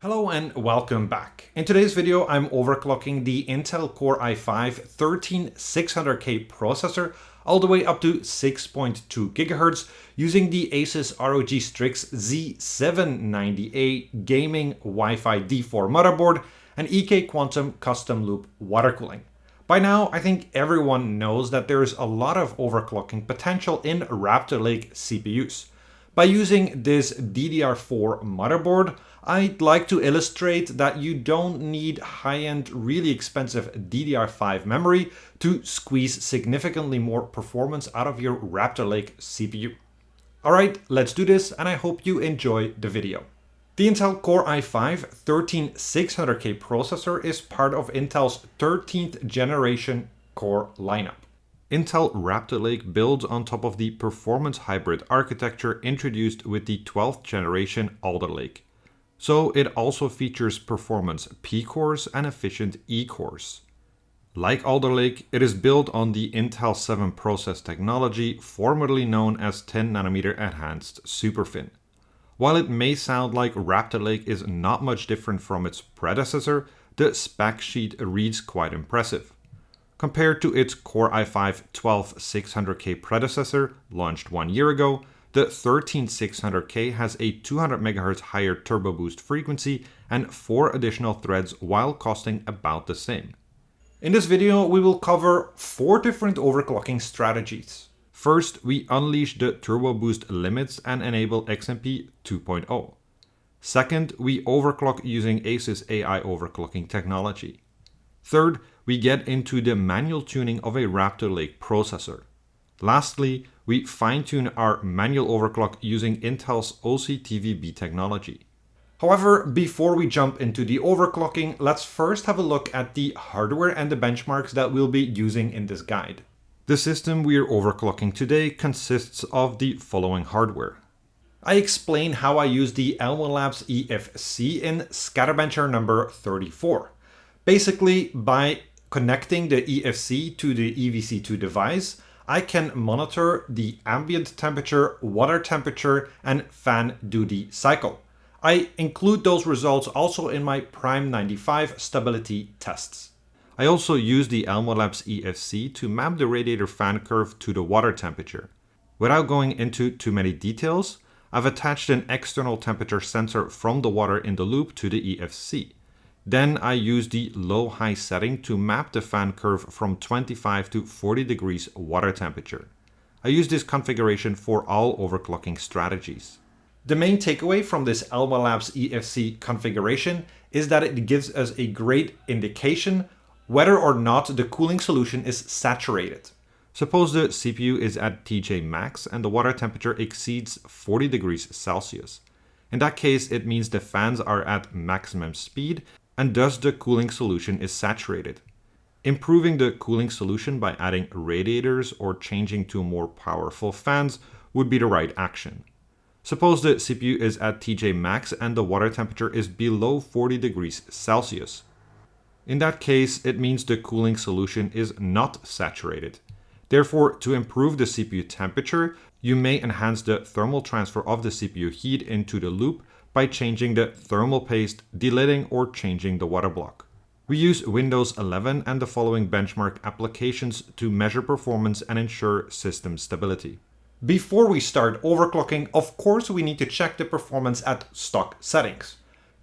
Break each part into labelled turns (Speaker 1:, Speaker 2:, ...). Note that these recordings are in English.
Speaker 1: Hello and welcome back. In today's video, I'm overclocking the Intel Core i5-13600K processor all the way up to 6.2 GHz using the ASUS ROG Strix Z790-A gaming Wi-Fi D4 motherboard and EK Quantum custom loop water cooling. By now, I think everyone knows that there is a lot of overclocking potential in Raptor Lake CPUs. By using this DDR4 motherboard, I'd like to illustrate that you don't need high-end, really expensive DDR5 memory to squeeze significantly more performance out of your Raptor Lake CPU. Alright, let's do this, and I hope you enjoy the video. The Intel Core i5-13600K processor is part of Intel's 13th generation core lineup. Intel Raptor Lake builds on top of the performance hybrid architecture introduced with the 12th generation Alder Lake. So it also features performance P cores and efficient E cores. Like Alder Lake, it is built on the Intel 7 process technology, formerly known as 10nm enhanced superfin. While it may sound like Raptor Lake is not much different from its predecessor, the spec sheet reads quite impressive. Compared to its Core i5-12600K predecessor, launched 1 year ago, the 13600K has a 200 MHz higher turbo boost frequency and 4 additional threads while costing about the same. In this video, we will cover 4 different overclocking strategies. First, we unleash the turbo boost limits and enable XMP 2.0. Second, we overclock using ASUS AI overclocking technology. Third, we get into the manual tuning of a Raptor Lake processor. Lastly, we fine-tune our manual overclock using Intel's OCTVB technology. However, before we jump into the overclocking, let's first have a look at the hardware and the benchmarks that we'll be using in this guide. The system we are overclocking today consists of the following hardware. I explain how I use the Elmo Labs EFC in SkatterBencher number 34. Basically, by connecting the EFC to the EVC2 device, I can monitor the ambient temperature, water temperature, and fan duty cycle. I include those results also in my Prime 95 stability tests. I also use the Elmo Labs EFC to map the radiator fan curve to the water temperature. Without going into too many details, I've attached an external temperature sensor from the water in the loop to the EFC. Then I use the low-high setting to map the fan curve from 25 to 40 degrees water temperature. I use this configuration for all overclocking strategies. The main takeaway from this Elmo Labs EFC configuration is that it gives us a great indication whether or not the cooling solution is saturated. Suppose the CPU is at TJ max and the water temperature exceeds 40 degrees Celsius. In that case, it means the fans are at maximum speed and thus the cooling solution is saturated. Improving the cooling solution by adding radiators or changing to more powerful fans would be the right action. Suppose the CPU is at TJ max and the water temperature is below 40 degrees Celsius. In that case, it means the cooling solution is not saturated. Therefore, to improve the CPU temperature, you may enhance the thermal transfer of the CPU heat into the loop by changing the thermal paste, delidding, or changing the water block. We use Windows 11 and the following benchmark applications to measure performance and ensure system stability. Before we start overclocking, of course we need to check the performance at stock settings.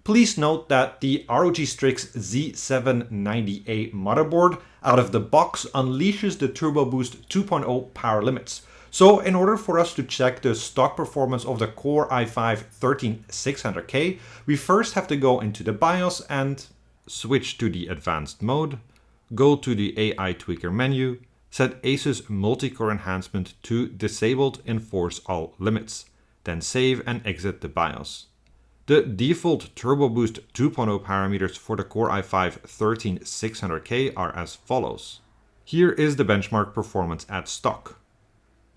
Speaker 1: Please note that the ROG Strix Z790-A motherboard out of the box unleashes the Turbo Boost 2.0 power limits. So in order for us to check the stock performance of the Core i5-13600K, we first have to go into the BIOS and switch to the advanced mode, go to the AI tweaker menu, set ASUS multi-core enhancement to disabled, enforce all limits, then save and exit the BIOS. The default Turbo Boost 2.0 parameters for the Core i5-13600K are as follows. Here is the benchmark performance at stock.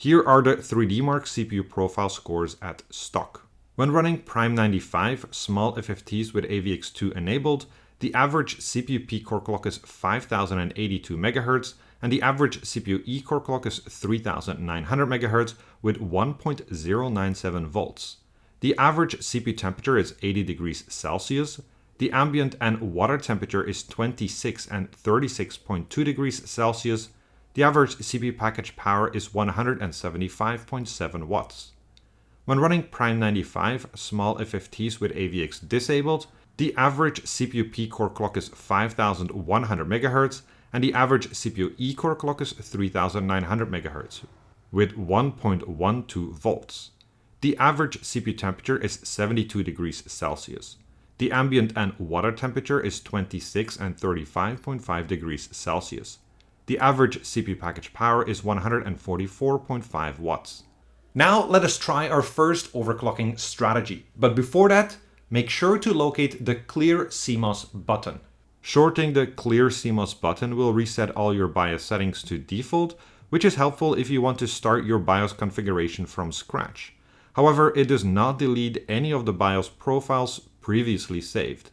Speaker 1: Here are the 3DMark CPU profile scores at stock. When running Prime 95 small FFTs with AVX2 enabled, the average CPU P core clock is 5082 MHz and the average CPU E core clock is 3900 MHz with 1.097 volts. The average CPU temperature is 80 degrees Celsius, The ambient and water temperature is 26 and 36.2 degrees Celsius. The average CPU package power is 175.7 watts. When running Prime 95 small FFTs with AVX disabled, the average CPU P-core clock is 5100 MHz and the average CPU E-core clock is 3900 MHz with 1.12 volts. The average CPU temperature is 72 degrees Celsius. The ambient and water temperature is 26 and 35.5 degrees Celsius. The average CPU package power is 144.5 watts. Now let us try our first overclocking strategy. But before that, make sure to locate the Clear CMOS button. Shorting the Clear CMOS button will reset all your BIOS settings to default, which is helpful if you want to start your BIOS configuration from scratch. However, it does not delete any of the BIOS profiles previously saved.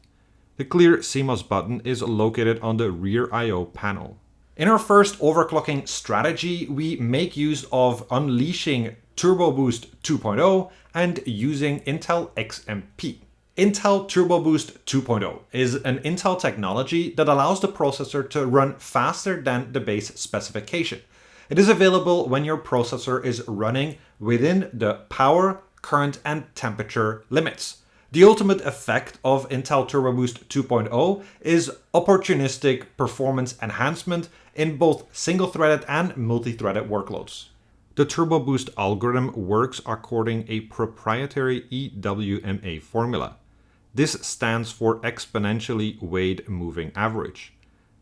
Speaker 1: The Clear CMOS button is located on the rear I/O panel. In our first overclocking strategy, we make use of unleashing Turbo Boost 2.0 and using Intel XMP. Intel Turbo Boost 2.0 is an Intel technology that allows the processor to run faster than the base specification. It is available when your processor is running within the power, current, and temperature limits. The ultimate effect of Intel Turbo Boost 2.0 is opportunistic performance enhancement in both single-threaded and multi-threaded workloads. The Turbo Boost algorithm works according a proprietary EWMA formula. This stands for exponentially weighted moving average.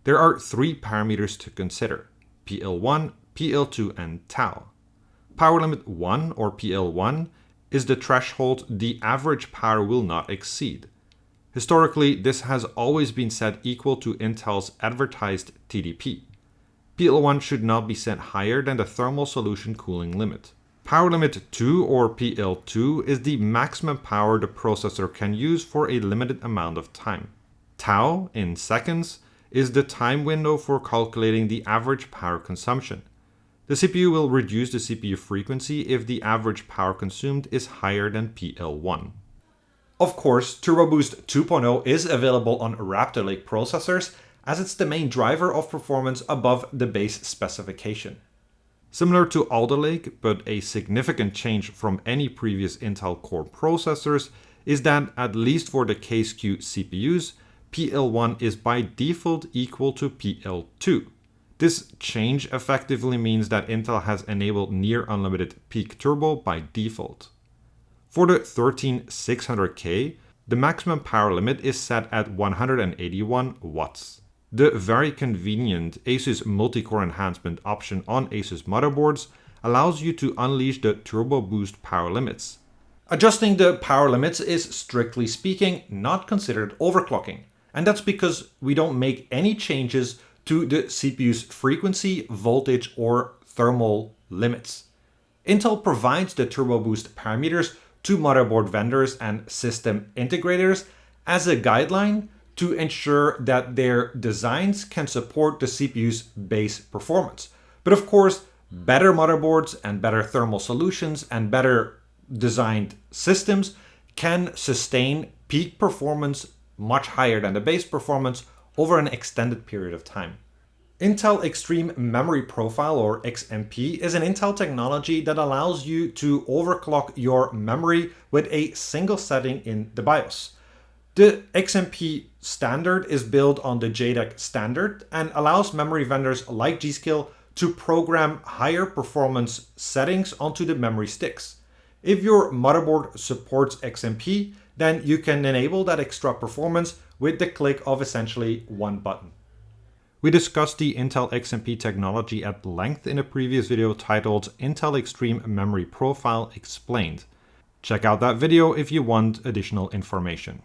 Speaker 1: There are three parameters to consider: PL1, PL2, and tau. Power limit 1 or PL1 is the threshold the average power will not exceed. Historically, this has always been set equal to Intel's advertised TDP. PL1 should not be set higher than the thermal solution cooling limit. Power limit 2 or PL2 is the maximum power the processor can use for a limited amount of time. Tau, in seconds, is the time window for calculating the average power consumption. The CPU will reduce the CPU frequency if the average power consumed is higher than PL1. Of course, Turbo Boost 2.0 is available on Raptor Lake processors, as it's the main driver of performance above the base specification. Similar to Alder Lake, but a significant change from any previous Intel Core processors, is that at least for the K-SKU CPUs, PL1 is by default equal to PL2. This change effectively means that Intel has enabled near unlimited peak turbo by default. For the 13600K, the maximum power limit is set at 181 watts. The very convenient ASUS multi-core enhancement option on ASUS motherboards allows you to unleash the Turbo Boost power limits. Adjusting the power limits is, strictly speaking, not considered overclocking, and that's because we don't make any changes to the CPU's frequency, voltage, or thermal limits. Intel provides the Turbo Boost parameters to motherboard vendors and system integrators as a guideline to ensure that their designs can support the CPU's base performance. But of course, better motherboards and better thermal solutions and better designed systems can sustain peak performance much higher than the base performance over an extended period of time. Intel Extreme Memory Profile, or XMP, is an Intel technology that allows you to overclock your memory with a single setting in the BIOS. The XMP standard is built on the JEDEC standard and allows memory vendors like G.Skill to program higher performance settings onto the memory sticks. If your motherboard supports XMP, then you can enable that extra performance with the click of essentially one button. We discussed the Intel XMP technology at length in a previous video titled Intel Extreme Memory Profile Explained. Check out that video if you want additional information.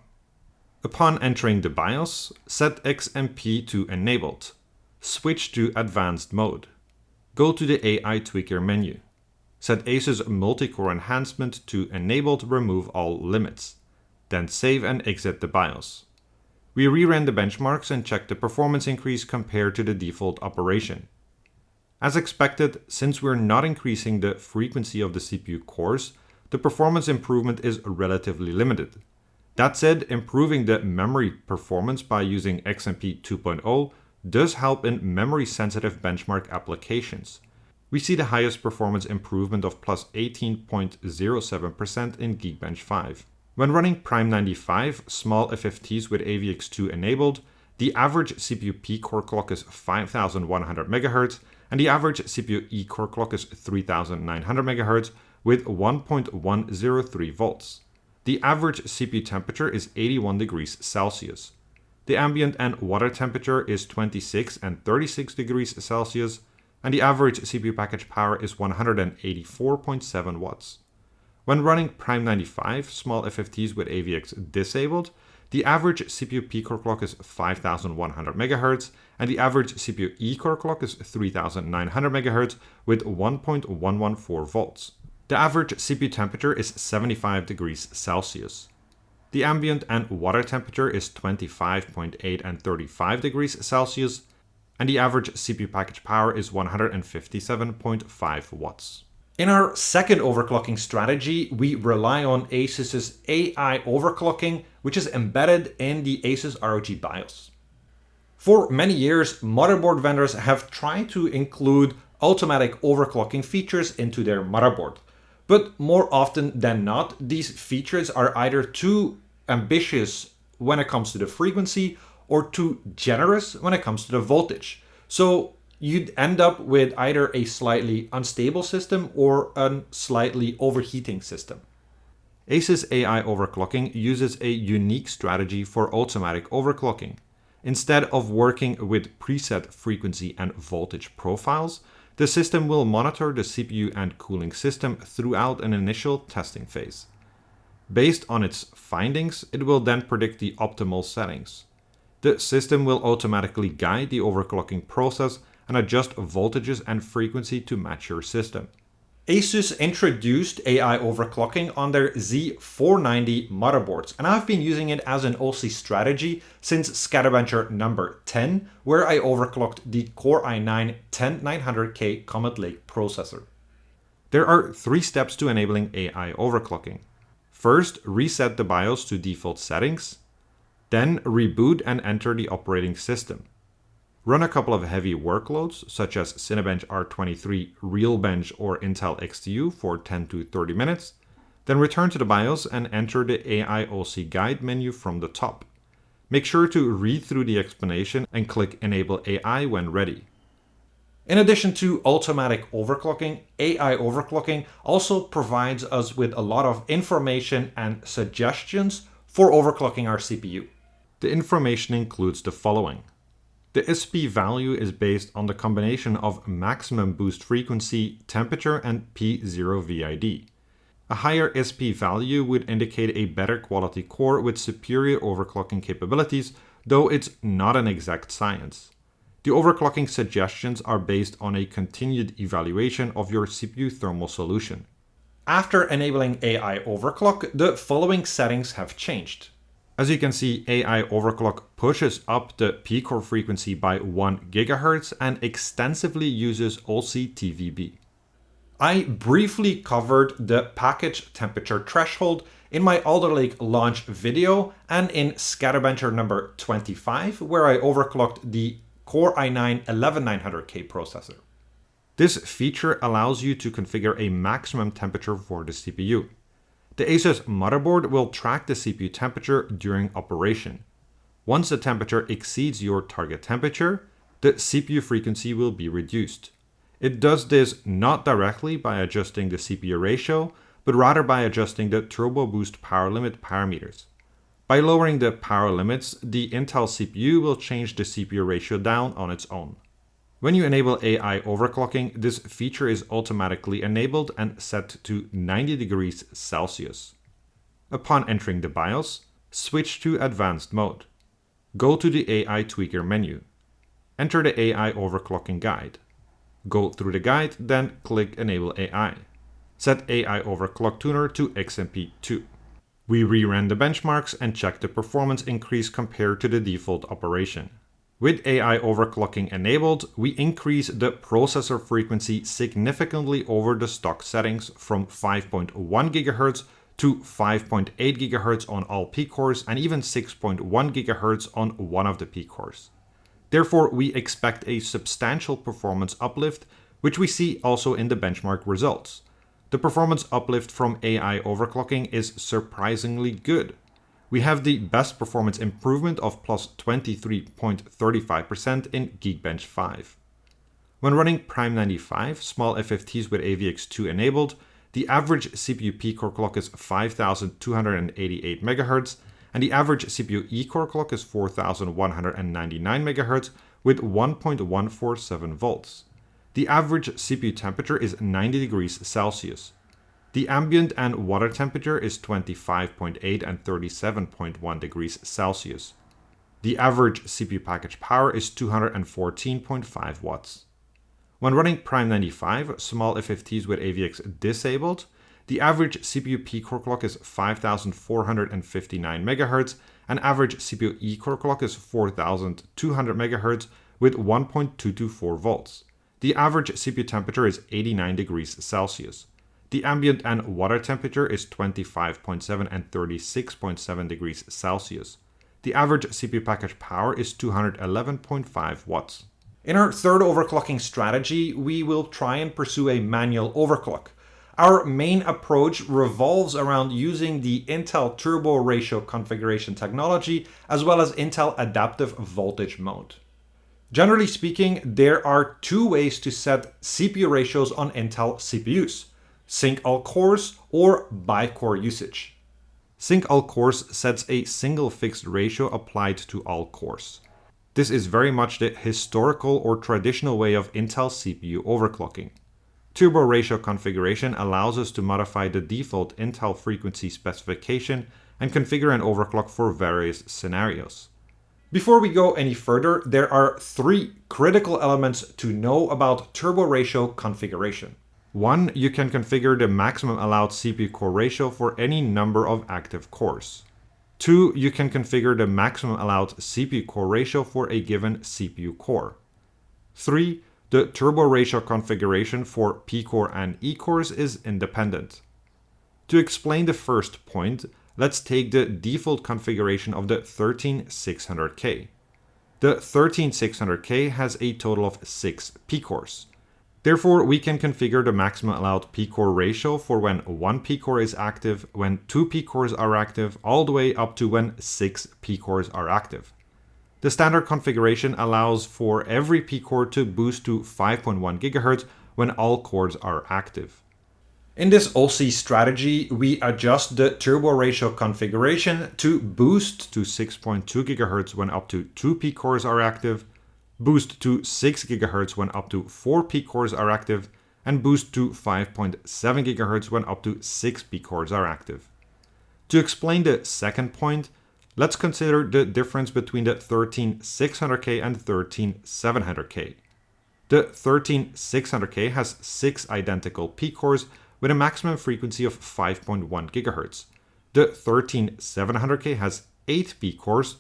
Speaker 1: Upon entering the BIOS, set XMP to Enabled. Switch to Advanced mode. Go to the AI Tweaker menu. Set ASUS Multi-Core Enhancement to Enabled, remove all limits. Then save and exit the BIOS. We reran the benchmarks and checked the performance increase compared to the default operation. As expected, since we're not increasing the frequency of the CPU cores, the performance improvement is relatively limited. That said, improving the memory performance by using XMP 2.0 does help in memory-sensitive benchmark applications. We see the highest performance improvement of plus 18.07% in Geekbench 5. When running Prime 95 small FFTs with AVX2 enabled, the average CPU P core clock is 5100 MHz and the average CPU E core clock is 3900 MHz with 1.103 volts. The average CPU temperature is 81 degrees Celsius. The ambient and water temperature is 26 and 36 degrees Celsius, and the average CPU package power is 184.7 watts. When running Prime 95 small FFTs with AVX disabled, the average CPU P core clock is 5100 MHz and the average CPU E core clock is 3900 MHz with 1.114 volts. The average CPU temperature is 75 degrees Celsius. The ambient and water temperature is 25.8 and 35 degrees Celsius, and the average CPU package power is 157.5 watts. In our second overclocking strategy, we rely on ASUS's AI overclocking, which is embedded in the ASUS ROG BIOS. For many years, motherboard vendors have tried to include automatic overclocking features into their motherboard. But more often than not, these features are either too ambitious when it comes to the frequency or too generous when it comes to the voltage. So you'd end up with either a slightly unstable system or a slightly overheating system. ASUS AI overclocking uses a unique strategy for automatic overclocking. Instead of working with preset frequency and voltage profiles, the system will monitor the CPU and cooling system throughout an initial testing phase. Based on its findings, it will then predict the optimal settings. The system will automatically guide the overclocking process and adjust voltages and frequency to match your system. ASUS introduced AI overclocking on their Z490 motherboards, and I've been using it as an OC strategy since SkatterBencher number 10, where I overclocked the Core i9-10900K Comet Lake processor. There are 3 steps to enabling AI overclocking. First, reset the BIOS to default settings, then reboot and enter the operating system. Run a couple of heavy workloads, such as Cinebench R23, RealBench, or Intel XTU for 10 to 30 minutes, then return to the BIOS and enter the AI OC guide menu from the top. Make sure to read through the explanation and click Enable AI when ready. In addition to automatic overclocking, AI overclocking also provides us with a lot of information and suggestions for overclocking our CPU. The information includes the following. The SP value is based on the combination of maximum boost frequency, temperature, and P0 VID. A higher SP value would indicate a better quality core with superior overclocking capabilities, though it's not an exact science. The overclocking suggestions are based on a continued evaluation of your CPU thermal solution. After enabling AI overclock, the following settings have changed. As you can see, AI overclock pushes up the P-core frequency by 1 GHz and extensively uses OCTVB. I briefly covered the package temperature threshold in my Alder Lake launch video and in SkatterBencher number 25, where I overclocked the Core i9-11900K processor. This feature allows you to configure a maximum temperature for the CPU. The ASUS motherboard will track the CPU temperature during operation. Once the temperature exceeds your target temperature, the CPU frequency will be reduced. It does this not directly by adjusting the CPU ratio, but rather by adjusting the turbo boost power limit parameters. By lowering the power limits, the Intel CPU will change the CPU ratio down on its own. When you enable AI overclocking, this feature is automatically enabled and set to 90 degrees Celsius. Upon entering the BIOS, switch to Advanced Mode. Go to the AI Tweaker menu. Enter the AI Overclocking guide. Go through the guide, then click Enable AI. Set AI Overclock Tuner to XMP2. We reran the benchmarks and checked the performance increase compared to the default operation. With AI overclocking enabled, we increase the processor frequency significantly over the stock settings from 5.1 GHz to 5.8 GHz on all P cores and even 6.1 GHz on one of the P cores. Therefore, we expect a substantial performance uplift, which we see also in the benchmark results. The performance uplift from AI overclocking is surprisingly good. We have the best performance improvement of plus 23.35% in Geekbench 5. When running Prime 95 small FFTs with AVX2 enabled, the average CPU P-core clock is 5288 MHz, and the average CPU E-core clock is 4199 MHz with 1.147 volts. The average CPU temperature is 90 degrees Celsius. The ambient and water temperature is 25.8 and 37.1 degrees Celsius. The average CPU package power is 214.5 watts. When running Prime 95 small FFTs with AVX disabled, the average CPU P-core clock is 5459 MHz and average CPU E-core clock is 4200 MHz with 1.224 volts. The average CPU temperature is 89 degrees Celsius. The ambient and water temperature is 25.7 and 36.7 degrees Celsius. The average CPU package power is 211.5 watts. In our third overclocking strategy, we will try and pursue a manual overclock. Our main approach revolves around using the Intel turbo ratio configuration technology as well as Intel adaptive voltage mode. Generally speaking, there are two ways to set CPU ratios on Intel CPUs: sync all cores or bi-core usage. Sync all cores sets a single fixed ratio applied to all cores. This is very much the historical or traditional way of Intel CPU overclocking. Turbo ratio configuration allows us to modify the default Intel frequency specification and configure an overclock for various scenarios. Before we go any further, there are three critical elements to know about turbo ratio configuration. 1. You can configure the maximum allowed CPU core ratio for any number of active cores. 2. You can configure the maximum allowed CPU core ratio for a given CPU core. 3. The turbo ratio configuration for P-core and E-cores is independent. To explain the first point, let's take the default configuration of the 13600K. The 13600K has a total of 6 P-cores. Therefore, we can configure the maximum allowed P-core ratio for when 1 P-core is active, when 2 P-cores are active, all the way up to when 6 P-cores are active. The standard configuration allows for every P-core to boost to 5.1 GHz when all cores are active. In this OC strategy, we adjust the turbo ratio configuration to boost to 6.2 GHz when up to 2 P-cores are active, boost to 6 GHz when up to 4 P-cores are active, and boost to 5.7 GHz when up to 6 P-cores are active. To explain the second point, let's consider the difference between the 13600K and 13700K. The 13600K has 6 identical P-cores with a maximum frequency of 5.1 GHz. The 13700K has 8 P-cores,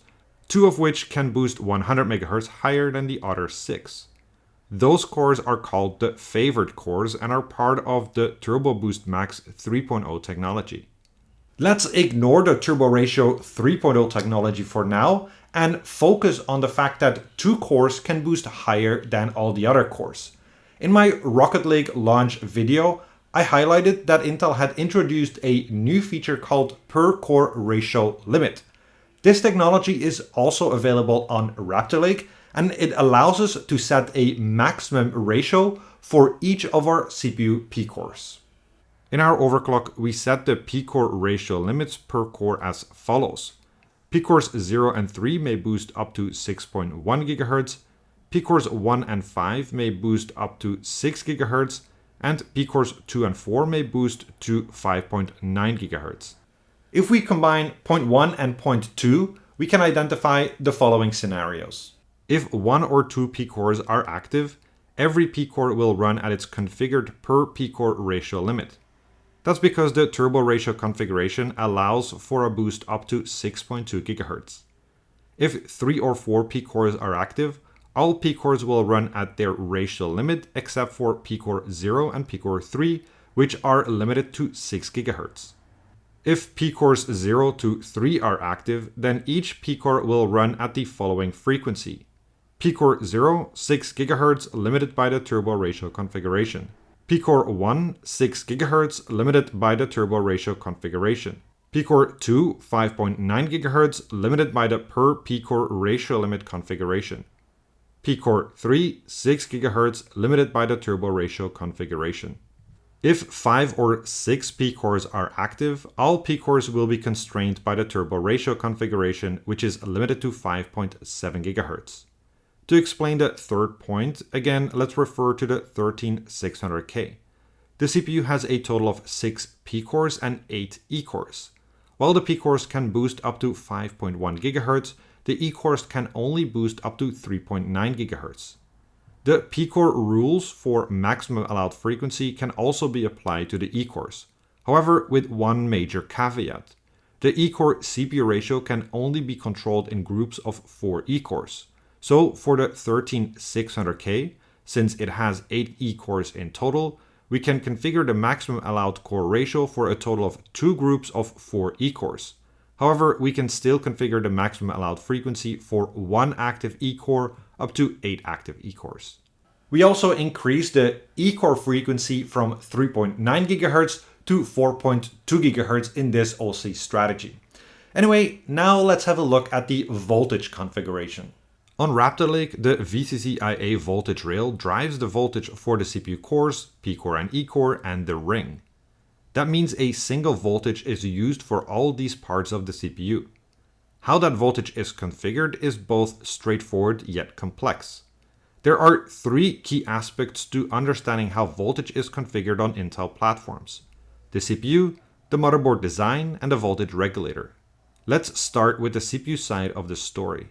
Speaker 1: 2 of which can boost 100 MHz higher than the other 6. Those cores are called the favored cores and are part of the Turbo Boost Max 3.0 technology. Let's ignore the Turbo Ratio 3.0 technology for now and focus on the fact that 2 cores can boost higher than all the other cores. In my Rocket League launch video, I highlighted that Intel had introduced a new feature called per core ratio limit. This technology is also available on Raptor Lake, and it allows us to set a maximum ratio for each of our CPU P-cores. In our overclock, we set the P-core ratio limits per core as follows. P-cores 0 and 3 may boost up to 6.1 GHz, P-cores 1 and 5 may boost up to 6 GHz, and P-cores 2 and 4 may boost to 5.9 GHz. If we combine point 1 and point 2, we can identify the following scenarios. If 1 or 2 P-cores are active, every P-core will run at its configured per P-core ratio limit. That's because the turbo ratio configuration allows for a boost up to 6.2 GHz. If 3 or 4 P-cores are active, all P-cores will run at their ratio limit except for P-core 0 and P-core 3, which are limited to 6 GHz. If P-cores 0 to 3 are active, then each P-core will run at the following frequency. P-core 0, 6 GHz, limited by the turbo ratio configuration. P-core 1, 6 GHz, limited by the turbo ratio configuration. P-core 2, 5.9 GHz, limited by the per P-core ratio limit configuration. P-core 3, 6 GHz, limited by the turbo ratio configuration. If 5 or 6 P-cores are active, all P-cores will be constrained by the turbo ratio configuration, which is limited to 5.7 GHz. To explain the third point, again, let's refer to the 13600K. The CPU has a total of 6 P-cores and 8 E-cores. While the P-cores can boost up to 5.1 GHz, the E-cores can only boost up to 3.9 GHz. The P-core rules for maximum allowed frequency can also be applied to the E-cores. However, with one major caveat. The E-core CPU ratio can only be controlled in groups of 4 E-cores. So for the 13600K, since it has 8 E-cores in total, we can configure the maximum allowed core ratio for a total of 2 groups of 4 E-cores. However, we can still configure the maximum allowed frequency for 1 active E-core up to 8 active E-cores. We also increased the E-core frequency from 3.9 GHz to 4.2 GHz in this OC strategy. Anyway, now let's have a look at the voltage configuration. On Raptor Lake, the VCC-IA voltage rail drives the voltage for the CPU cores, P-core and E-core, and the ring. That means a single voltage is used for all these parts of the CPU. How that voltage is configured is both straightforward yet complex. There are 3 key aspects to understanding how voltage is configured on Intel platforms: the CPU, the motherboard design, and the voltage regulator. Let's start with the CPU side of the story.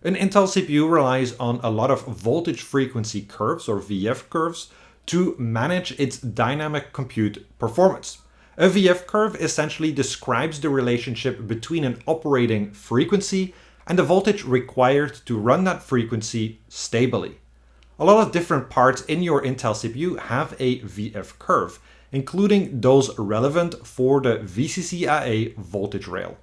Speaker 1: An Intel CPU relies on a lot of voltage frequency curves, or VF curves, to manage its dynamic compute performance. A VF curve essentially describes the relationship between an operating frequency and the voltage required to run that frequency stably. A lot of different parts in your Intel CPU have a VF curve, including those relevant for the VCC-IA voltage rail.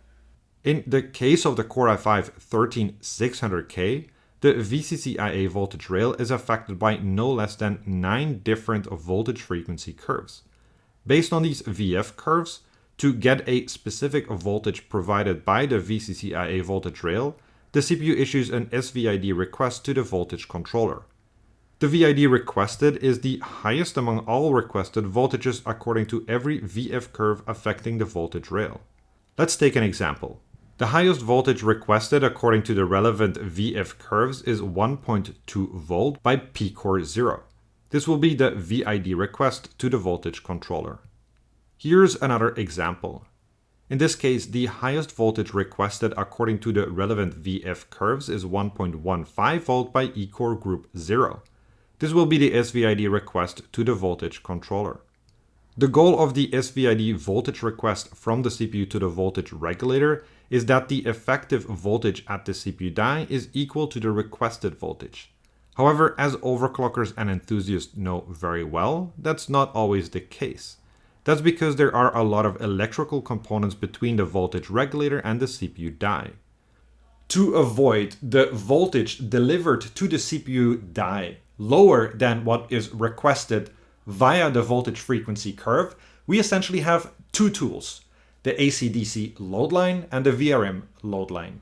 Speaker 1: In the case of the Core i5-13600K, the VCC-IA voltage rail is affected by no less than 9 different voltage frequency curves. Based on these VF curves, to get a specific voltage provided by the VCC-IA voltage rail, the CPU issues an SVID request to the voltage controller. The VID requested is the highest among all requested voltages according to every VF curve affecting the voltage rail. Let's take an example. The highest voltage requested according to the relevant VF curves is 1.2 volt by P-core 0. This will be the VID request to the voltage controller. Here's another example. In this case, the highest voltage requested according to the relevant VF curves is 1.15 volt by E-core group 0. This will be the SVID request to the voltage controller. The goal of the SVID voltage request from the CPU to the voltage regulator is that the effective voltage at the CPU die is equal to the requested voltage. However, as overclockers and enthusiasts know very well, that's not always the case. That's because there are a lot of electrical components between the voltage regulator and the CPU die. To avoid the voltage delivered to the CPU die lower than what is requested via the voltage frequency curve, we essentially have 2 tools: the AC/DC load line and the VRM load line.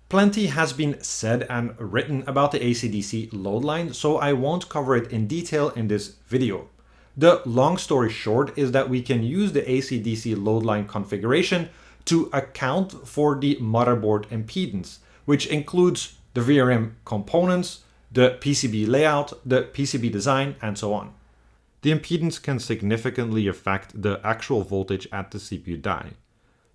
Speaker 1: Plenty has been said and written about the AC/DC load line, so I won't cover it in detail in this video. The long story short is that we can use the AC/DC load line configuration to account for the motherboard impedance, which includes the VRM components, the PCB layout, the PCB design, and so on. The impedance can significantly affect the actual voltage at the CPU die.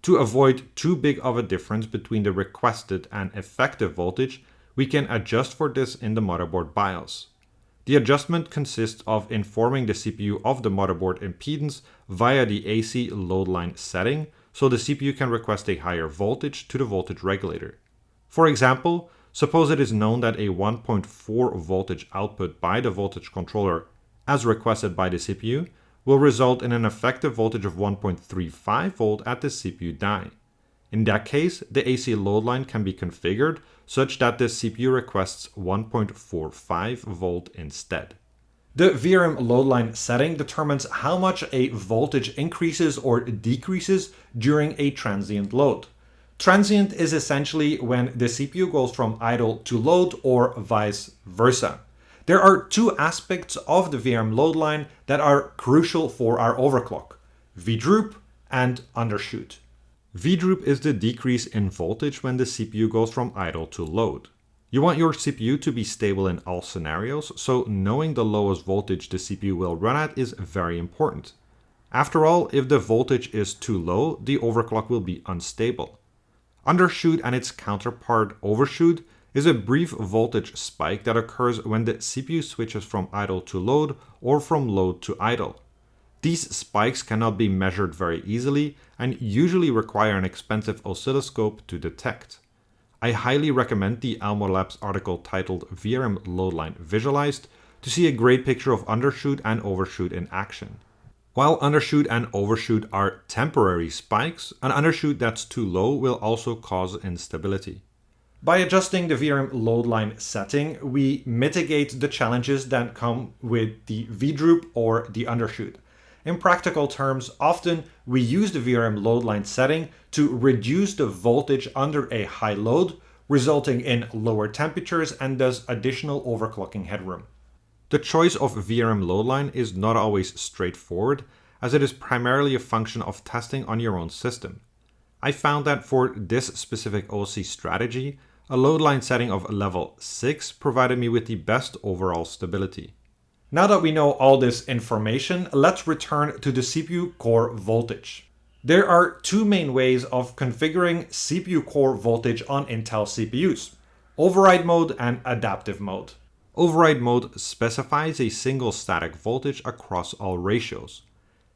Speaker 1: To avoid too big of a difference between the requested and effective voltage, we can adjust for this in the motherboard BIOS. The adjustment consists of informing the CPU of the motherboard impedance via the AC load line setting, so the CPU can request a higher voltage to the voltage regulator. For example, suppose it is known that a 1.4 voltage output by the voltage controller, as requested by the CPU, will result in an effective voltage of 1.35 volt at the CPU die. In that case, the AC load line can be configured such that the CPU requests 1.45 volt instead. The VRM load line setting determines how much a voltage increases or decreases during a transient load. Transient is essentially when the CPU goes from idle to load or vice versa. There are two aspects of the VRM load line that are crucial for our overclock: V-droop and undershoot. V-droop is the decrease in voltage when the CPU goes from idle to load. You want your CPU to be stable in all scenarios, so knowing the lowest voltage the CPU will run at is very important. After all, if the voltage is too low, the overclock will be unstable. Undershoot and its counterpart overshoot is a brief voltage spike that occurs when the CPU switches from idle to load or from load to idle. These spikes cannot be measured very easily and usually require an expensive oscilloscope to detect. I highly recommend the Almo Labs article titled VRM Load Line Visualized to see a great picture of undershoot and overshoot in action. While undershoot and overshoot are temporary spikes, an undershoot that's too low will also cause instability. By adjusting the VRM load line setting, we mitigate the challenges that come with the V-droop or the undershoot. In practical terms, often we use the VRM load line setting to reduce the voltage under a high load, resulting in lower temperatures and thus additional overclocking headroom. The choice of VRM load line is not always straightforward, as it is primarily a function of testing on your own system. I found that for this specific OC strategy, a load line setting of level 6 provided me with the best overall stability. Now that we know all this information, let's return to the CPU core voltage. There are two main ways of configuring CPU core voltage on Intel CPUs: override mode and adaptive mode. Override mode specifies a single static voltage across all ratios.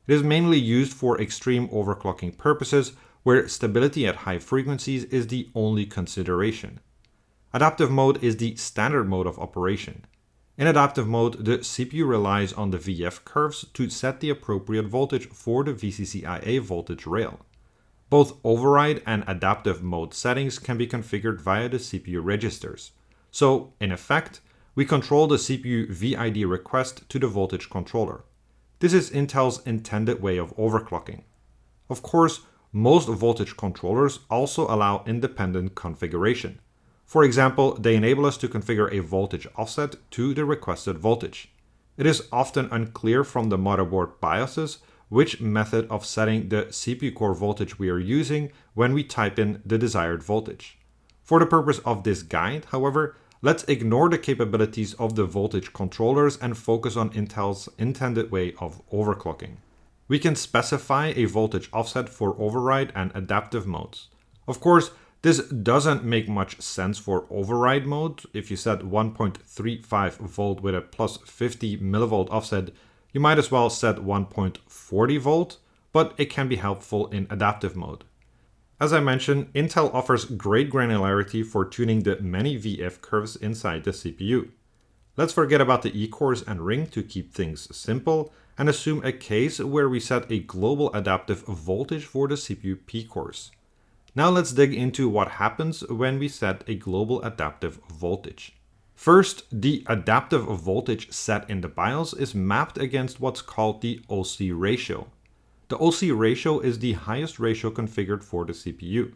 Speaker 1: It is mainly used for extreme overclocking purposes where stability at high frequencies is the only consideration. Adaptive mode is the standard mode of operation. In adaptive mode, the CPU relies on the VF curves to set the appropriate voltage for the VCC-IA voltage rail. Both override and adaptive mode settings can be configured via the CPU registers. So, in effect, we control the CPU VID request to the voltage controller. This is Intel's intended way of overclocking. Of course, most voltage controllers also allow independent configuration. For example, they enable us to configure a voltage offset to the requested voltage. It is often unclear from the motherboard BIOSes which method of setting the CPU core voltage we are using when we type in the desired voltage. For the purpose of this guide, however, let's ignore the capabilities of the voltage controllers and focus on Intel's intended way of overclocking. We can specify a voltage offset for override and adaptive modes. Of course, this doesn't make much sense for override mode. If you set 1.35 volt with a plus 50 millivolt offset, you might as well set 1.40 volt, but it can be helpful in adaptive mode. As I mentioned, Intel offers great granularity for tuning the many VF curves inside the CPU. Let's forget about the E-cores and ring to keep things simple and assume a case where we set a global adaptive voltage for the CPU P-cores. Now let's dig into what happens when we set a global adaptive voltage. First, the adaptive voltage set in the BIOS is mapped against what's called the OC ratio. The OC ratio is the highest ratio configured for the CPU.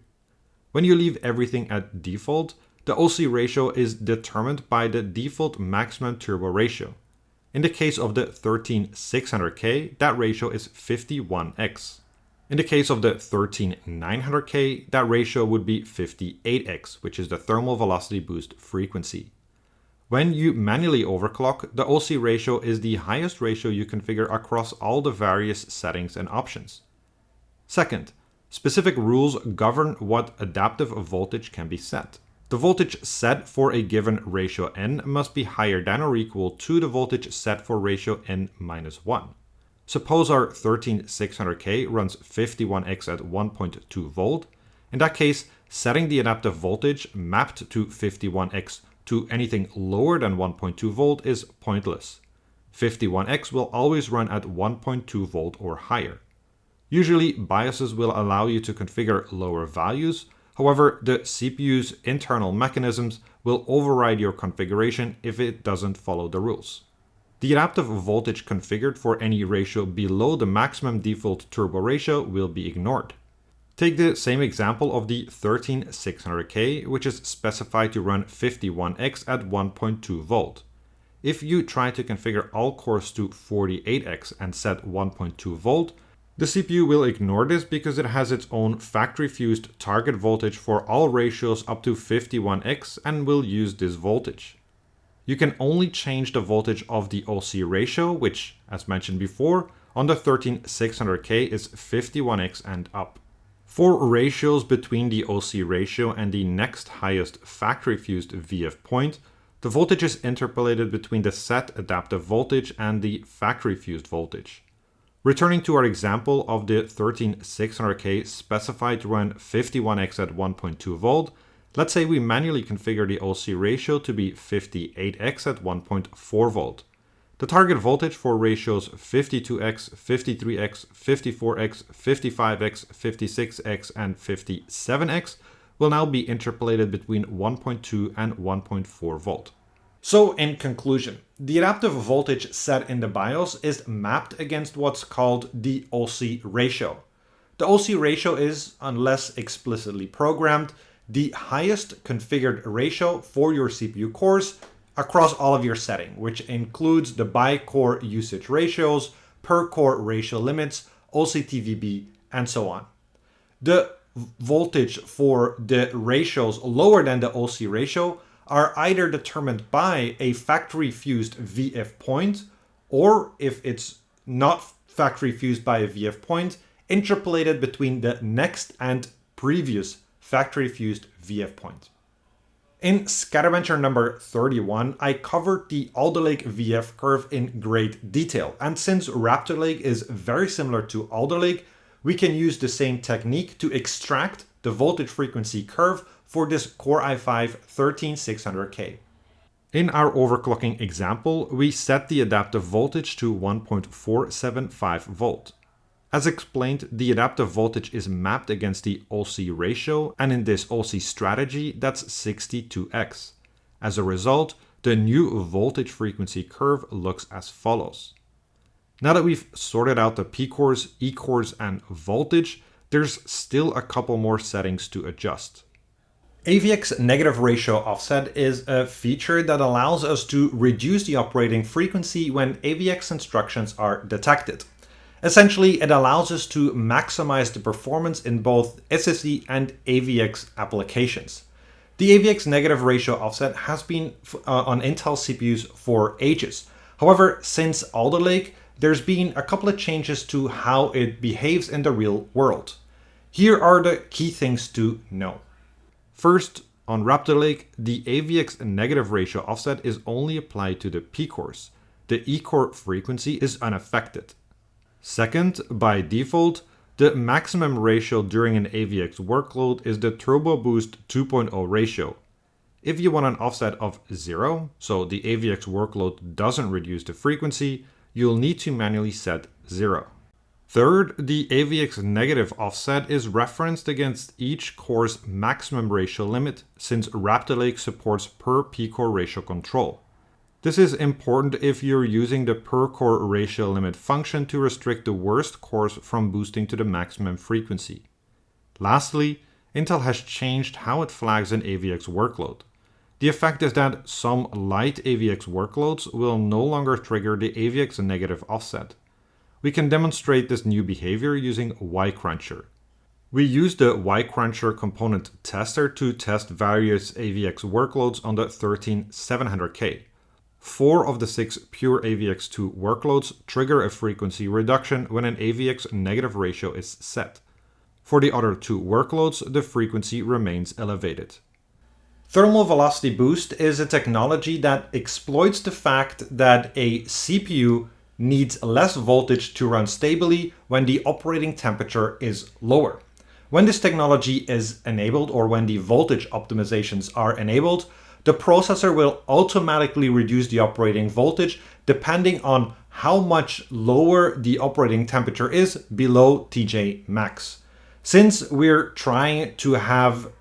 Speaker 1: When you leave everything at default, the OC ratio is determined by the default maximum turbo ratio. In the case of the 13600K, that ratio is 51x. In the case of the 13900K, that ratio would be 58x, which is the thermal velocity boost frequency. When you manually overclock, the OC ratio is the highest ratio you configure across all the various settings and options. Second, specific rules govern what adaptive voltage can be set. The voltage set for a given ratio n must be higher than or equal to the voltage set for ratio n-1. Suppose our 13600K runs 51x at 1.2 volt. In that case, setting the adaptive voltage mapped to 51x to anything lower than 1.2 volt is pointless. 51X will always run at 1.2 volt or higher. Usually, BIOSes will allow you to configure lower values. However, the CPU's internal mechanisms will override your configuration if it doesn't follow the rules. The adaptive voltage configured for any ratio below the maximum default turbo ratio will be ignored. Take the same example of the 13600K, which is specified to run 51X at 1.2 volt. If you try to configure all cores to 48X and set 1.2 volt, the CPU will ignore this because it has its own factory-fused target voltage for all ratios up to 51X and will use this voltage. You can only change the voltage of the OC ratio, which, as mentioned before, on the 13600K is 51X and up. For ratios between the OC ratio and the next highest factory-fused VF point, the voltage is interpolated between the set adaptive voltage and the factory-fused voltage. Returning to our example of the 13600K specified to run 51X at 1.2 volt, let's say we manually configure the OC ratio to be 58X at 1.4 volt. The target voltage for ratios 52X, 53X, 54X, 55X, 56X, and 57X will now be interpolated between 1.2 and 1.4 volt. So in conclusion, the adaptive voltage set in the BIOS is mapped against what's called the OC ratio. The OC ratio is, unless explicitly programmed, the highest configured ratio for your CPU cores across all of your settings, which includes the by-core usage ratios, per-core ratio limits, OCTVB, and so on. The voltage for the ratios lower than the OC ratio are either determined by a factory-fused VF point, or if it's not factory-fused by a VF point, interpolated between the next and previous factory-fused VF point. In SkatterBencher number 31, I covered the Alder Lake VF curve in great detail, and since Raptor Lake is very similar to Alder Lake, we can use the same technique to extract the voltage frequency curve for this Core i5-13600K. In our overclocking example, we set the adaptive voltage to 1.475 volt. As explained, the adaptive voltage is mapped against the OC ratio, and in this OC strategy, that's 62X. As a result, the new voltage frequency curve looks as follows. Now that we've sorted out the P cores, E cores, and voltage, there's still a couple more settings to adjust. AVX negative ratio offset is a feature that allows us to reduce the operating frequency when AVX instructions are detected. Essentially, it allows us to maximize the performance in both SSD and AVX applications. The AVX negative ratio offset has been on Intel CPUs for ages. However, since Alder Lake, there's been a couple of changes to how it behaves in the real world. Here are the key things to know. First, on Raptor Lake, the AVX negative ratio offset is only applied to the P cores. The E core frequency is unaffected. Second, by default, the maximum ratio during an AVX workload is the Turbo Boost 2.0 ratio. If you want an offset of 0, so the AVX workload doesn't reduce the frequency, you'll need to manually set 0. Third, the AVX negative offset is referenced against each core's maximum ratio limit, since Raptor Lake supports per P-core ratio control. This is important if you're using the per core ratio limit function to restrict the worst cores from boosting to the maximum frequency. Lastly, Intel has changed how it flags an AVX workload. The effect is that some light AVX workloads will no longer trigger the AVX negative offset. We can demonstrate this new behavior using yCruncher. We use the yCruncher component tester to test various AVX workloads on the 13700K. 4 of the 6 pure AVX2 workloads trigger a frequency reduction when an AVX negative ratio is set. For the other 2 workloads, the frequency remains elevated. Thermal velocity boost is a technology that exploits the fact that a CPU needs less voltage to run stably when the operating temperature is lower. When this technology is enabled, or when the voltage optimizations are enabled, the processor will automatically reduce the operating voltage depending on how much lower the operating temperature is below TJ max. Since we're trying to have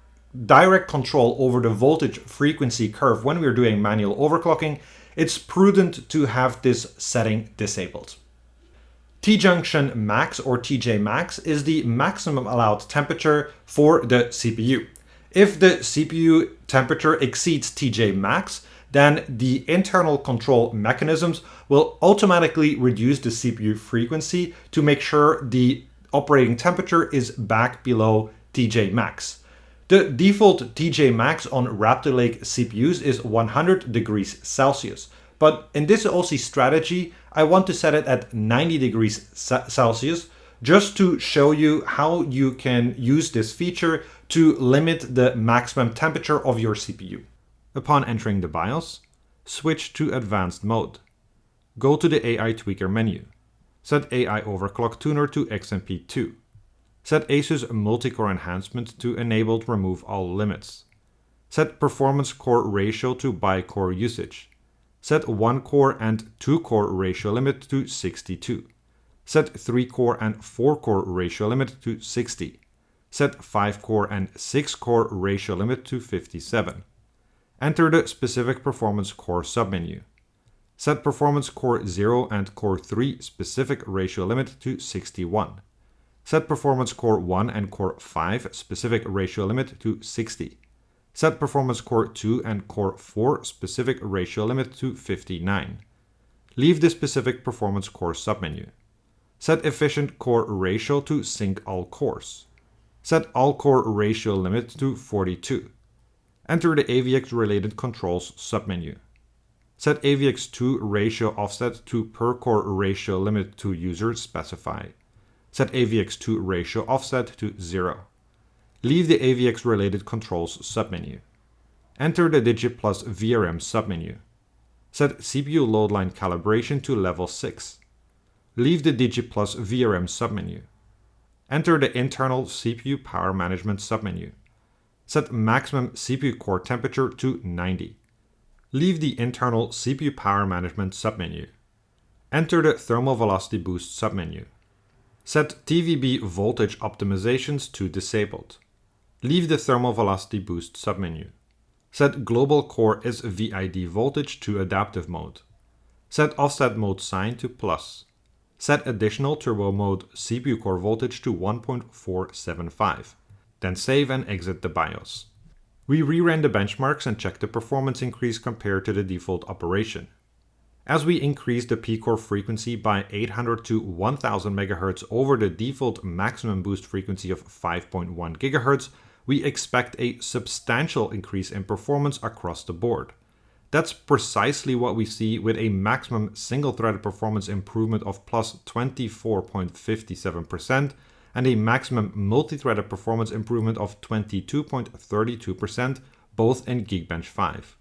Speaker 1: direct control over the voltage frequency curve when we're doing manual overclocking, it's prudent to have this setting disabled. T-junction max or TJ max is the maximum allowed temperature for the CPU. If the CPU temperature exceeds TJ max, then the internal control mechanisms will automatically reduce the CPU frequency to make sure the operating temperature is back below TJ max. The default TJ max on Raptor Lake CPUs is 100 degrees Celsius, but in this OC strategy, I want to set it at 90 degrees Celsius just to show you how you can use this feature to limit the maximum temperature of your CPU. Upon entering the BIOS, switch to Advanced Mode. Go to the AI Tweaker menu. Set AI Overclock Tuner to XMP2. Set ASUS Multicore Enhancement to Enabled Remove All Limits. Set Performance Core Ratio to Bi-Core Usage. Set 1-core and 2-core ratio limit to 62. Set 3-core and 4-core ratio limit to 60. Set 5-core and 6-core ratio limit to 57. Enter the specific Performance Core submenu. Set Performance Core 0 and Core 3 specific ratio limit to 61. Set Performance Core 1 and Core 5 specific ratio limit to 60. Set Performance Core 2 and Core 4 specific ratio limit to 59. Leave the specific Performance Core submenu. Set Efficient Core Ratio to Sync All Cores. Set All Core Ratio limit to 42. Enter the AVX Related Controls submenu. Set AVX2 Ratio Offset to Per Core Ratio limit to User Specify. Set AVX2 Ratio Offset to 0. Leave the AVX Related Controls submenu. Enter the Digit Plus VRM submenu. Set CPU load line calibration to level 6. Leave the Digit Plus VRM submenu. Enter the internal CPU power management submenu. Set maximum CPU core temperature to 90. Leave the internal CPU power management submenu. Enter the thermal velocity boost submenu. Set TVB voltage optimizations to disabled. Leave the thermal velocity boost submenu. Set global core SVID voltage to adaptive mode. Set offset mode sign to plus. Set additional turbo mode CPU core voltage to 1.475. Then save and exit the BIOS. We reran the benchmarks and checked the performance increase compared to the default operation. As we increase the P-core frequency by 800 to 1000 MHz over the default maximum boost frequency of 5.1 GHz, we expect a substantial increase in performance across the board. That's precisely what we see with a maximum single-threaded performance improvement of plus 24.57% and a maximum multi-threaded performance improvement of 22.32%, both in Geekbench 5.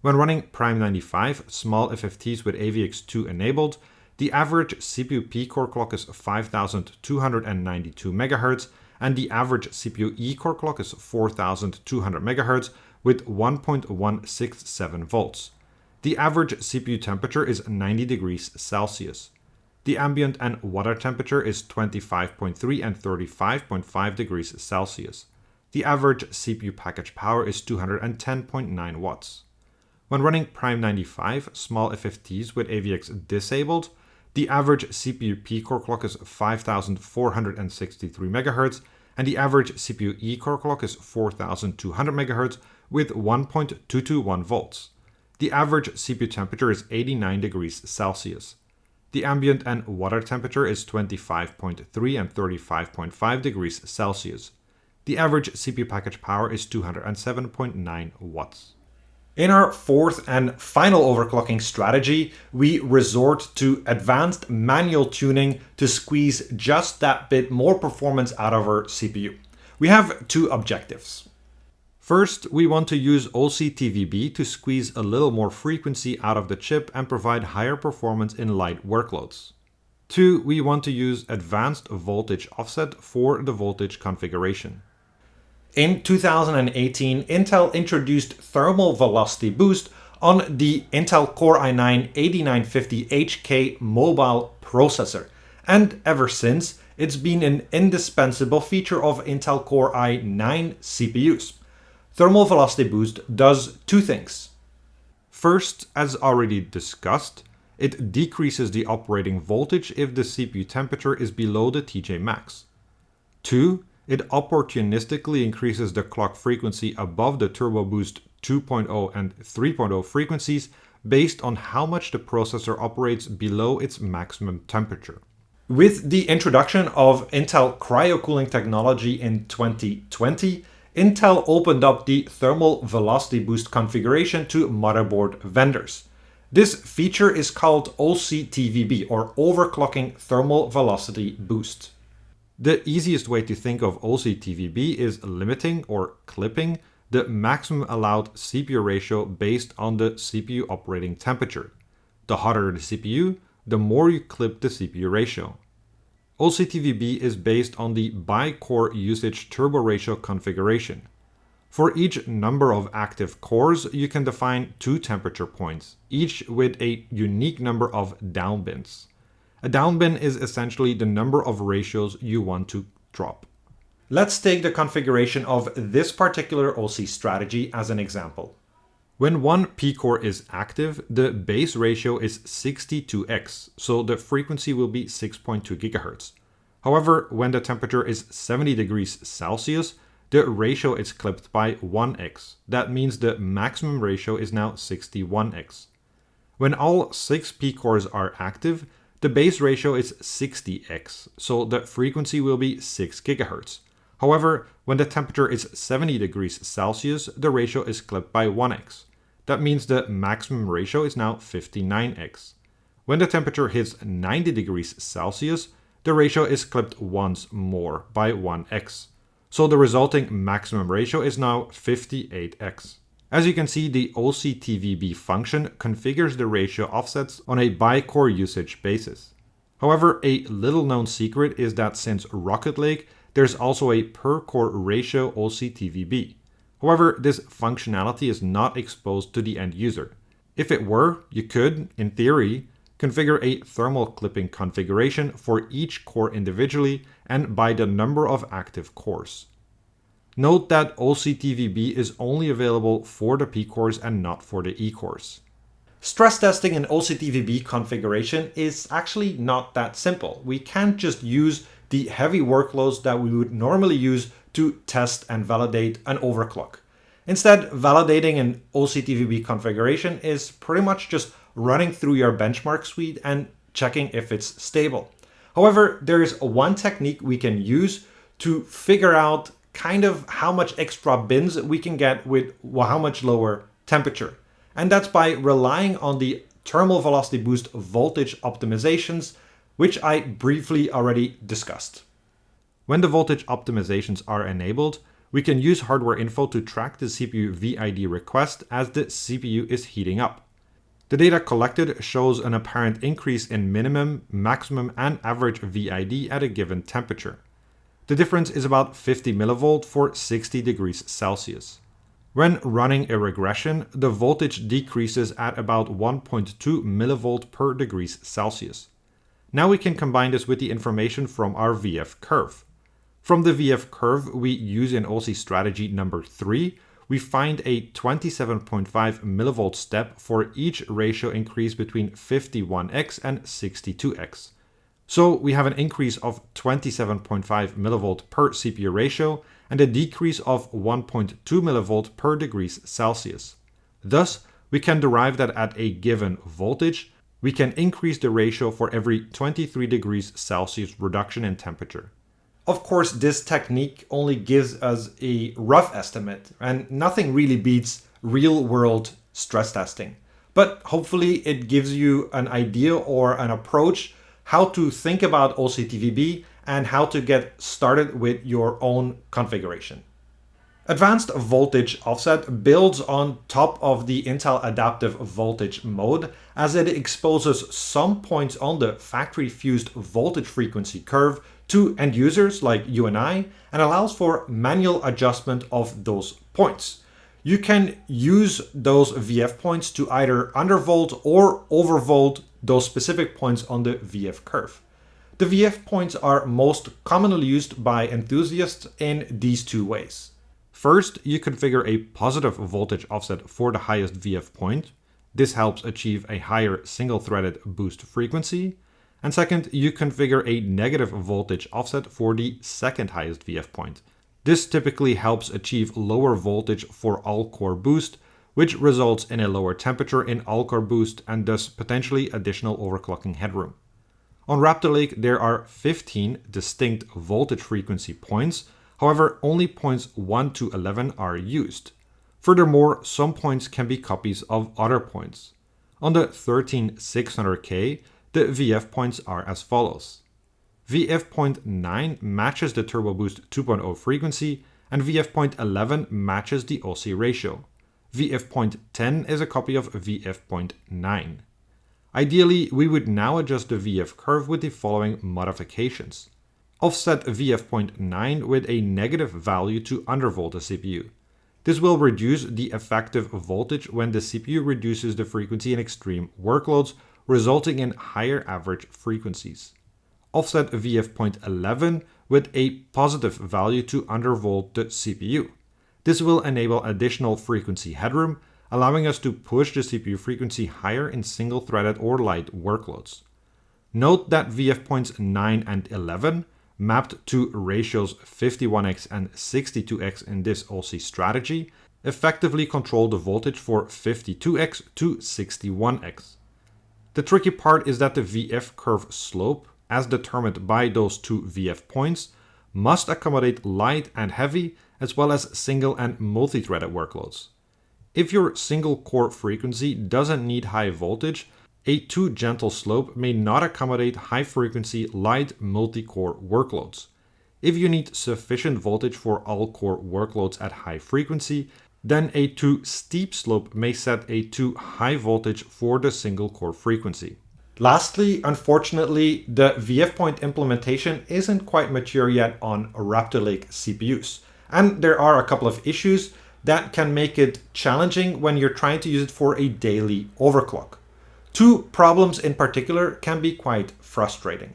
Speaker 1: When running Prime 95 small FFTs with AVX2 enabled, the average CPU P-core clock is 5292 MHz and the average CPU E-core clock is 4200 MHz with 1.167 volts. The average CPU temperature is 90 degrees Celsius. The ambient and water temperature is 25.3 and 35.5 degrees Celsius. The average CPU package power is 210.9 watts. When running Prime 95 small FFTs with AVX disabled, the average CPU P-core clock is 5463 MHz and the average CPU E-core clock is 4200 MHz with 1.221 volts. The average CPU temperature is 89 degrees Celsius. The ambient and water temperature is 25.3 and 35.5 degrees Celsius. The average CPU package power is 207.9 watts. In our fourth and final overclocking strategy, we resort to advanced manual tuning to squeeze just that bit more performance out of our CPU. We have two objectives. First, we want to use OCTVB to squeeze a little more frequency out of the chip and provide higher performance in light workloads. Two, we want to use advanced voltage offset for the voltage configuration. In 2018, Intel introduced thermal velocity boost on the Intel Core i9-8950HK mobile processor, and ever since, it's been an indispensable feature of Intel Core i9 CPUs. Thermal velocity boost does two things. First, as already discussed, it decreases the operating voltage if the CPU temperature is below the TJ max. 2, it opportunistically increases the clock frequency above the Turbo Boost 2.0 and 3.0 frequencies based on how much the processor operates below its maximum temperature. With the introduction of Intel cryocooling technology in 2020, Intel opened up the thermal velocity boost configuration to motherboard vendors. This feature is called OCTVB, or Overclocking Thermal Velocity Boost. The easiest way to think of OCTVB is limiting or clipping the maximum allowed CPU ratio based on the CPU operating temperature. The hotter the CPU, the more you clip the CPU ratio. OCTVB is based on the by-core usage turbo ratio configuration. For each number of active cores, you can define 2 temperature points, each with a unique number of downbins. A downbin is essentially the number of ratios you want to drop. Let's take the configuration of this particular OC strategy as an example. When one P-core is active, the base ratio is 62x, so the frequency will be 6.2 GHz. However, when the temperature is 70 degrees Celsius, the ratio is clipped by 1x. That means the maximum ratio is now 61x. When all 6 P-cores are active, the base ratio is 60x, so the frequency will be 6 GHz. However, when the temperature is 70 degrees Celsius, the ratio is clipped by 1x. That means the maximum ratio is now 59x. When the temperature hits 90 degrees Celsius, the ratio is clipped once more by 1x. So the resulting maximum ratio is now 58x. As you can see, the OCTVB function configures the ratio offsets on a by-core usage basis. However, a little known secret is that since Rocket Lake, there's also a per-core ratio OCTVB. However, this functionality is not exposed to the end user. If it were, you could, in theory, configure a thermal clipping configuration for each core individually and by the number of active cores. Note that OCTVB is only available for the P cores and not for the E cores. Stress testing an OCTVB configuration is actually not that simple. We can't just use the heavy workloads that we would normally use to test and validate an overclock. Instead, validating an OCTVB configuration is pretty much just running through your benchmark suite and checking if it's stable. However, there is one technique we can use to figure out kind of how much extra bins we can get with how much lower temperature. And that's by relying on the thermal velocity boost voltage optimizations, which I briefly already discussed. When the voltage optimizations are enabled, we can use hardware info to track the CPU VID request as the CPU is heating up. The data collected shows an apparent increase in minimum, maximum, and average VID at a given temperature. The difference is about 50 mV for 60 degrees Celsius. When running a regression, the voltage decreases at about 1.2 mV per degrees Celsius. Now we can combine this with the information from our VF curve. From the VF curve we use in OC strategy number 3, we find a 27.5 mV step for each ratio increase between 51x and 62x. So we have an increase of 27.5 mV per CPU ratio and a decrease of 1.2 mV per degrees Celsius. Thus, we can derive that at a given voltage, we can increase the ratio for every 23 degrees Celsius reduction in temperature. Of course, this technique only gives us a rough estimate, and nothing really beats real-world stress testing. But hopefully it gives you an idea or an approach how to think about OCTVB and how to get started with your own configuration. Advanced voltage offset builds on top of the Intel adaptive voltage mode as it exposes some points on the factory fused voltage frequency curve to end users like you and I, and allows for manual adjustment of those points. You can use those VF points to either undervolt or overvolt those specific points on the VF curve. The VF points are most commonly used by enthusiasts in these two ways. First, you configure a positive voltage offset for the highest VF point. This helps achieve a higher single-threaded boost frequency. And second, you configure a negative voltage offset for the second highest VF point. This typically helps achieve lower voltage for all-core boost, which results in a lower temperature in all-core boost and thus potentially additional overclocking headroom. On Raptor Lake, there are 15 distinct voltage frequency points. However, only points 1 to 11 are used. Furthermore, some points can be copies of other points. On the 13600K, the VF points are as follows. VF point 9 matches the Turbo Boost 2.0 frequency, and VF point 11 matches the OC ratio. VF point 10 is a copy of VF point 9. Ideally, we would now adjust the VF curve with the following modifications. Offset VF point 9 with a negative value to undervolt the CPU. This will reduce the effective voltage when the CPU reduces the frequency in extreme workloads, resulting in higher average frequencies. Offset VF point 11 with a positive value to undervolt the CPU. This will enable additional frequency headroom, allowing us to push the CPU frequency higher in single-threaded or light workloads. Note that VF points 9 and 11, mapped to ratios 51x and 62x in this OC strategy, effectively control the voltage for 52x to 61x. The tricky part is that the VF curve slope, as determined by those two VF points, must accommodate light and heavy as well as single and multi-threaded workloads. If your single core frequency doesn't need high voltage, a too gentle slope may not accommodate high frequency light multi-core workloads. If you need sufficient voltage for all core workloads at high frequency, then a too steep slope may set a too high voltage for the single core frequency. Lastly, unfortunately, the VF point implementation isn't quite mature yet on Raptor Lake CPUs, and there are a couple of issues that can make it challenging when you're trying to use it for a daily overclock. Two problems in particular can be quite frustrating.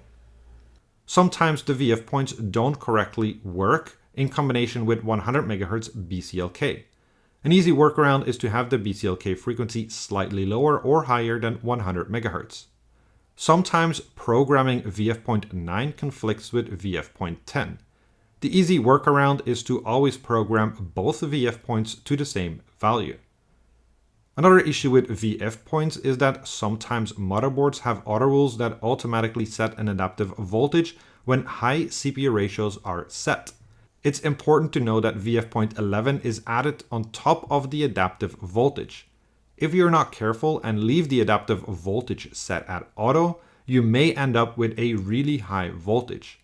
Speaker 1: Sometimes the VF points don't correctly work in combination with 100 MHz BCLK. An easy workaround is to have the BCLK frequency slightly lower or higher than 100 MHz. Sometimes programming VF point 9 conflicts with VF point 10. The easy workaround is to always program both VF points to the same value. Another issue with VF points is that sometimes motherboards have auto rules that automatically set an adaptive voltage when high CPU ratios are set. It's important to know that VF point 11 is added on top of the adaptive voltage. If you're not careful and leave the adaptive voltage set at auto, you may end up with a really high voltage.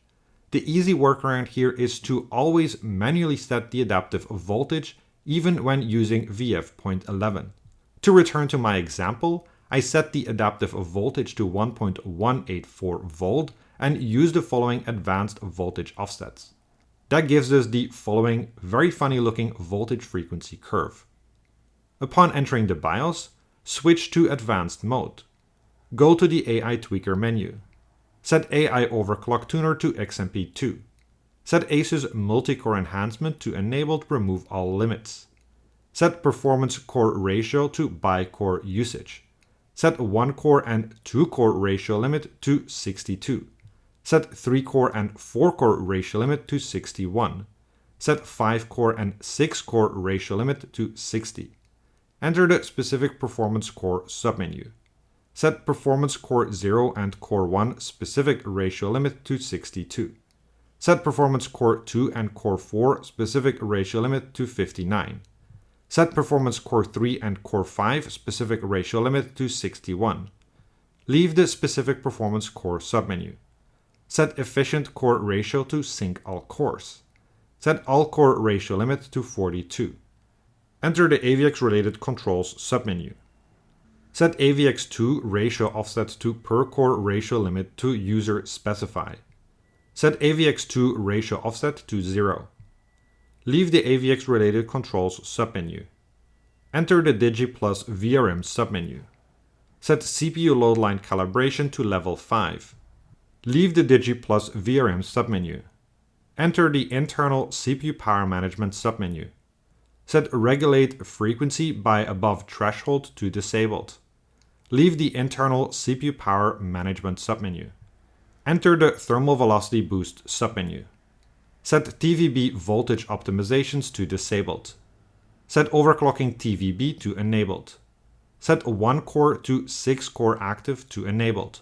Speaker 1: The easy workaround here is to always manually set the adaptive voltage even when using VF point 11. To return to my example, I set the adaptive voltage to 1.184 volt and use the following advanced voltage offsets. That gives us the following very funny looking voltage frequency curve. Upon entering the BIOS, switch to advanced mode. Go to the AI tweaker menu. Set AI Overclock Tuner to XMP2. Set ASUS multi-core enhancement to enabled remove all limits. Set performance core ratio to bi-core usage. Set 1-core and 2-core ratio limit to 62. Set 3-core and 4-core ratio limit to 61. Set 5-core and 6-core ratio limit to 60. Enter the specific performance core submenu. Set performance core 0 and core 1 specific ratio limit to 62. Set performance core 2 and core 4 specific ratio limit to 59. Set performance core 3 and core 5 specific ratio limit to 61. Leave the specific performance core submenu. Set efficient core ratio to sync all cores. Set all core ratio limit to 42. Enter the AVX related controls submenu. Set AVX2 ratio offset to per core ratio limit to user specify. Set AVX2 ratio offset to 0. Leave the AVX related controls submenu. Enter the DigiPlus VRM submenu. Set CPU load line calibration to level 5. Leave the DigiPlus VRM submenu. Enter the internal CPU power management submenu. Set regulate frequency by above threshold to disabled. Leave the internal CPU power management submenu. Enter the thermal velocity boost submenu. Set TVB voltage optimizations to disabled. Set overclocking TVB to enabled. Set 1 core to 6 core active to enabled.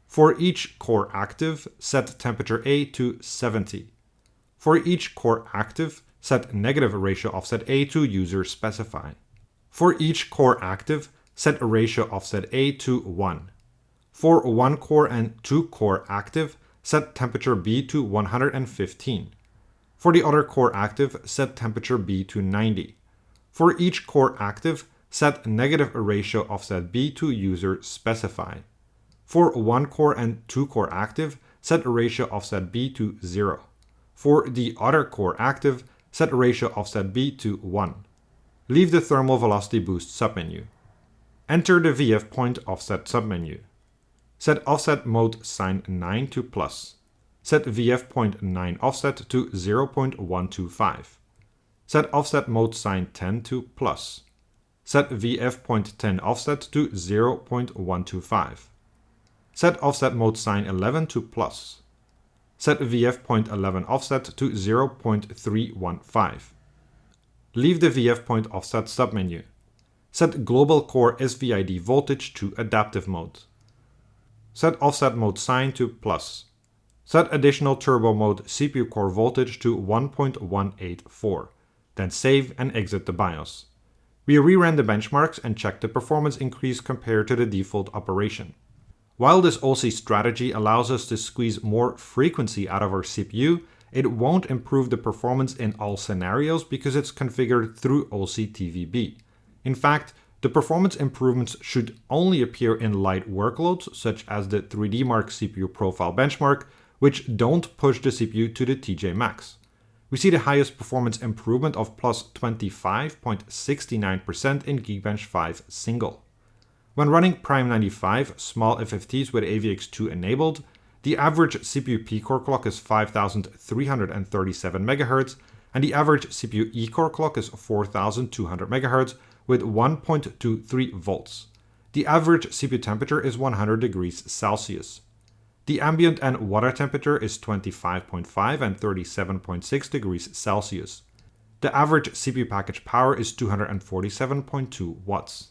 Speaker 1: For each core active, set temperature A to 70. For each core active, set negative ratio offset A to user specify. For each core active, set ratio offset A to 1. For 1 core and 2 core active, set temperature B to 115. For the other core active, set temperature B to 90. For each core active, set negative ratio offset B to user specify. For 1 core and 2 core active, set ratio offset B to 0. For the other core active, set ratio offset B to 1. Leave the thermal velocity boost submenu. Enter the VF point offset submenu. Set offset mode sign 9 to plus. Set VF point 9 offset to 0.125. Set offset mode sign 10 to plus. Set VF point 10 offset to 0.125. Set offset mode sign 11 to plus. Set VF point 11 offset to 0.315. Leave the VF point offset submenu. Set global core SVID voltage to adaptive mode. Set offset mode sign to plus. Set additional turbo mode CPU core voltage to 1.184. Then save and exit the BIOS. We reran the benchmarks and checked the performance increase compared to the default operation. While this OC strategy allows us to squeeze more frequency out of our CPU, it won't improve the performance in all scenarios because it's configured through OCTVB. In fact, the performance improvements should only appear in light workloads such as the 3D Mark CPU profile benchmark, which don't push the CPU to the TJ max. We see the highest performance improvement of plus 25.69% in Geekbench 5 single. When running Prime 95 small FFTs with AVX2 enabled, the average CPU P-core clock is 5337 MHz and the average CPU E-core clock is 4200 MHz with 1.23 volts. The average CPU temperature is 100 degrees Celsius. The ambient and water temperature is 25.5 and 37.6 degrees Celsius. The average CPU package power is 247.2 watts.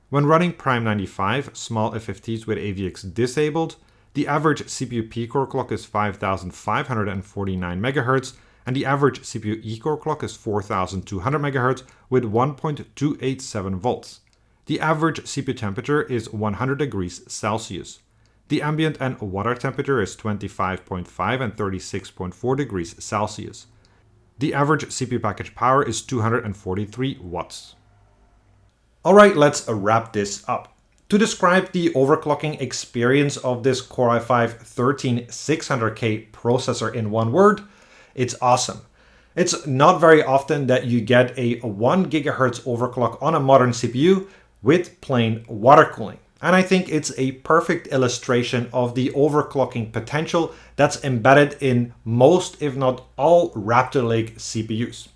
Speaker 1: When running Prime 95 small FFTs with AVX disabled, the average CPU P-core clock is 5549 MHz and the average CPU E-core clock is 4200 MHz with 1.287 volts. The average CPU temperature is 100 degrees Celsius. The ambient and water temperature is 25.5 and 36.4 degrees Celsius. The average CPU package power is 243 watts. Alright, let's wrap this up. To describe the overclocking experience of this Core i5-13600K processor in one word, it's awesome. It's not very often that you get a 1 GHz overclock on a modern CPU with plain water cooling. And I think it's a perfect illustration of the overclocking potential that's embedded in most, if not all, Raptor Lake CPUs.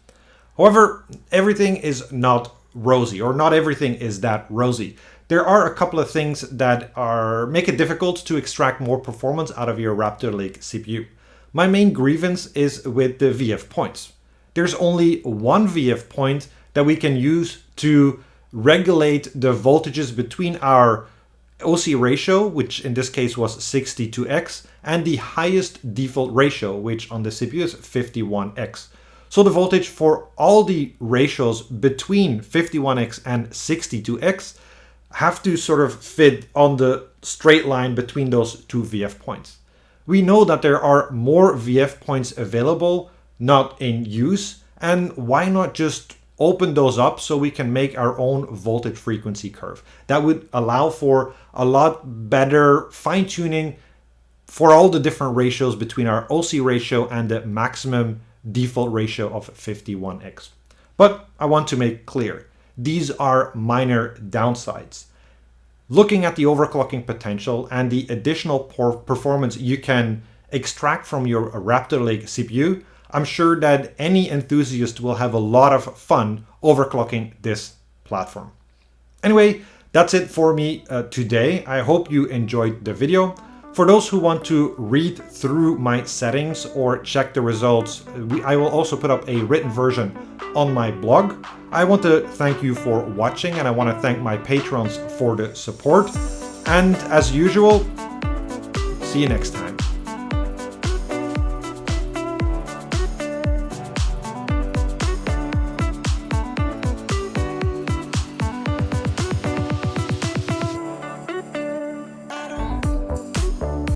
Speaker 1: However, everything is not rosy, or not everything is that rosy. There are a couple of things that make it difficult to extract more performance out of your Raptor Lake CPU. My main grievance is with the VF points. There's only one VF point that we can use to regulate the voltages between our OC ratio, which in this case was 62x, and the highest default ratio, which on the CPU is 51x. So the voltage for all the ratios between 51x and 62x have to sort of fit on the straight line between those two VF points. We know that there are more VF points available, not in use, and why not just open those up so we can make our own voltage frequency curve? That would allow for a lot better fine-tuning for all the different ratios between our OC ratio and the maximum default ratio of 51x. But I want to make clear, these are minor downsides. Looking at the overclocking potential and the additional performance you can extract from your Raptor Lake CPU, I'm sure that any enthusiast will have a lot of fun overclocking this platform. Anyway, that's it for me today. I hope you enjoyed the video. For those who want to read through my settings or check the results, I will also put up a written version on my blog. I want to thank you for watching, and I want to thank my patrons for the support. And as usual, see you next time.